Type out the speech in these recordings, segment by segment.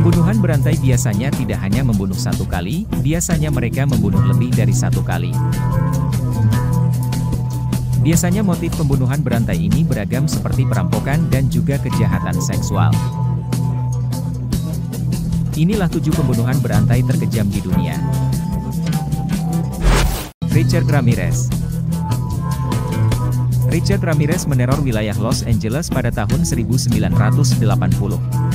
Pembunuhan berantai biasanya tidak hanya membunuh satu kali, biasanya mereka membunuh lebih dari satu kali. Biasanya motif pembunuhan berantai ini beragam seperti perampokan dan juga kejahatan seksual. Inilah 7 pembunuhan berantai terkejam di dunia. Richard Ramirez. Richard Ramirez meneror wilayah Los Angeles pada tahun 1980.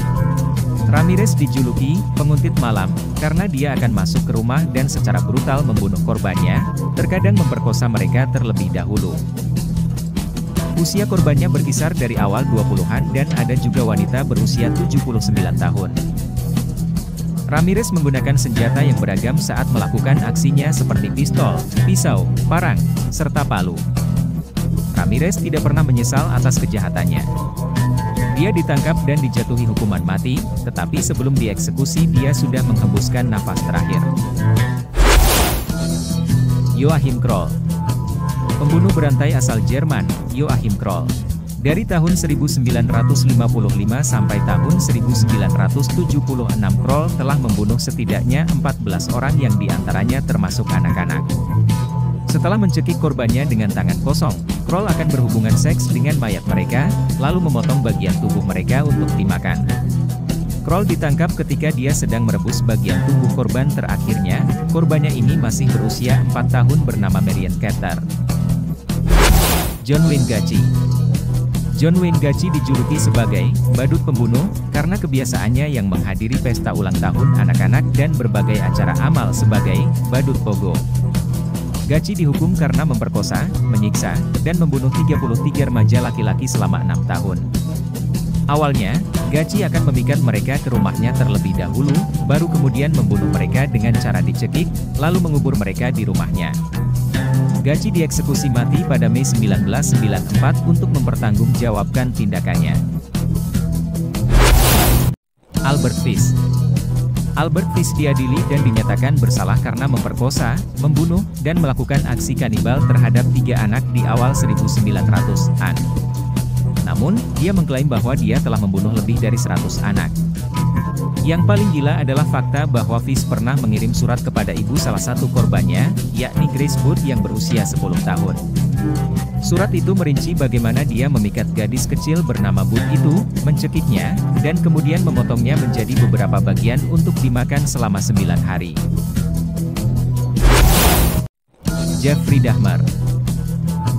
Ramirez dijuluki penguntit malam karena dia akan masuk ke rumah dan secara brutal membunuh korbannya, terkadang memperkosa mereka terlebih dahulu. Usia korbannya berkisar dari awal 20-an dan ada juga wanita berusia 79 tahun. Ramirez menggunakan senjata yang beragam saat melakukan aksinya seperti pistol, pisau, parang, serta palu. Ramirez tidak pernah menyesal atas kejahatannya. Dia ditangkap dan dijatuhi hukuman mati, tetapi sebelum dieksekusi dia sudah menghembuskan nafas terakhir. Joachim Kroll. Pembunuh berantai asal Jerman, Joachim Kroll. Dari tahun 1955 sampai tahun 1976 Kroll telah membunuh setidaknya 14 orang yang diantaranya termasuk anak-anak. Setelah mencekik korbannya dengan tangan kosong, Kroll akan berhubungan seks dengan mayat mereka, lalu memotong bagian tubuh mereka untuk dimakan. Kroll ditangkap ketika dia sedang merebus bagian tubuh korban terakhirnya. Korbannya ini masih berusia 4 tahun bernama Marion Carter. John Wayne Gacy. John Wayne Gacy dijuluki sebagai badut pembunuh karena kebiasaannya yang menghadiri pesta ulang tahun anak-anak dan berbagai acara amal sebagai badut pogo. Gacy dihukum karena memperkosa, menyiksa, dan membunuh 33 remaja laki-laki selama 6 tahun. Awalnya, Gacy akan memikat mereka ke rumahnya terlebih dahulu, baru kemudian membunuh mereka dengan cara dicekik, lalu mengubur mereka di rumahnya. Gacy dieksekusi mati pada Mei 1994 untuk mempertanggungjawabkan tindakannya. Albert Fish. Albert Fish diadili dan dinyatakan bersalah karena memperkosa, membunuh, dan melakukan aksi kanibal terhadap 3 anak di awal 1900-an. Namun, dia mengklaim bahwa dia telah membunuh lebih dari 100 anak. Yang paling gila adalah fakta bahwa Fish pernah mengirim surat kepada ibu salah satu korbannya, yakni Grace Wood yang berusia 10 tahun. Surat itu merinci bagaimana dia memikat gadis kecil bernama Wood itu, mencekiknya, dan kemudian memotongnya menjadi beberapa bagian untuk dimakan selama 9 hari. Jeffrey Dahmer.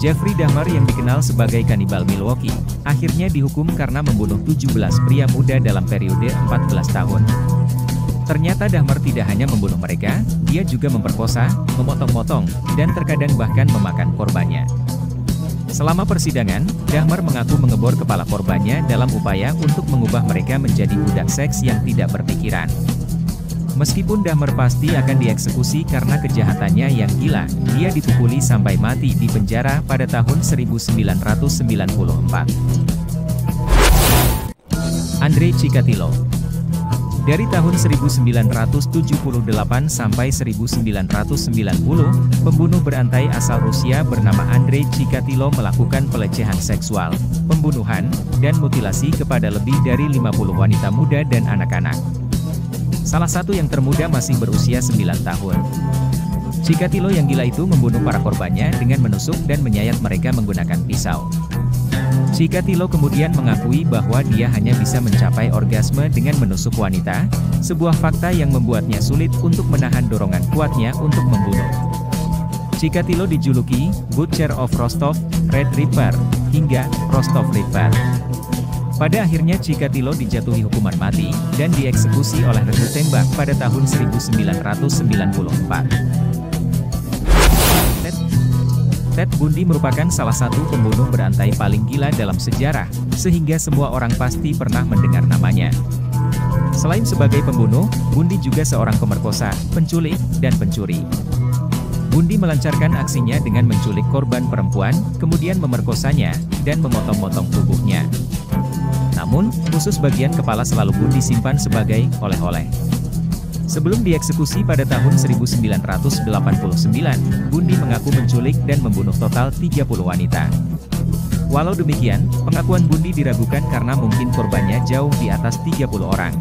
Jeffrey Dahmer yang dikenal sebagai kanibal Milwaukee, akhirnya dihukum karena membunuh 17 pria muda dalam periode 14 tahun. Ternyata Dahmer tidak hanya membunuh mereka, dia juga memperkosa, memotong-motong, dan terkadang bahkan memakan korbannya. Selama persidangan, Dahmer mengaku mengebor kepala korbannya dalam upaya untuk mengubah mereka menjadi budak seks yang tidak berpikiran. Meskipun Dahmer pasti akan dieksekusi karena kejahatannya yang gila, dia dipukuli sampai mati di penjara pada tahun 1994. Andrei Chikatilo. Dari tahun 1978 sampai 1990, pembunuh berantai asal Rusia bernama Andrei Chikatilo melakukan pelecehan seksual, pembunuhan, dan mutilasi kepada lebih dari 50 wanita muda dan anak-anak. Salah satu yang termuda masih berusia 9 tahun. Chikatilo yang gila itu membunuh para korbannya dengan menusuk dan menyayat mereka menggunakan pisau. Chikatilo kemudian mengakui bahwa dia hanya bisa mencapai orgasme dengan menusuk wanita, sebuah fakta yang membuatnya sulit untuk menahan dorongan kuatnya untuk membunuh. Chikatilo dijuluki Butcher of Rostov, Red Ripper, hingga Rostov Ripper. Pada akhirnya Chikatilo dijatuhi hukuman mati, dan dieksekusi oleh regu tembak pada tahun 1994. Ted Bundy merupakan salah satu pembunuh berantai paling gila dalam sejarah, sehingga semua orang pasti pernah mendengar namanya. Selain sebagai pembunuh, Bundy juga seorang pemerkosa, penculik, dan pencuri. Bundy melancarkan aksinya dengan menculik korban perempuan, kemudian memerkosanya, dan memotong-motong tubuhnya. Namun, khusus bagian kepala selalu Bundy simpan sebagai oleh-oleh. Sebelum dieksekusi pada tahun 1989, Bundy mengaku menculik dan membunuh total 30 wanita. Walau demikian, pengakuan Bundy diragukan karena mungkin korbannya jauh di atas 30 orang.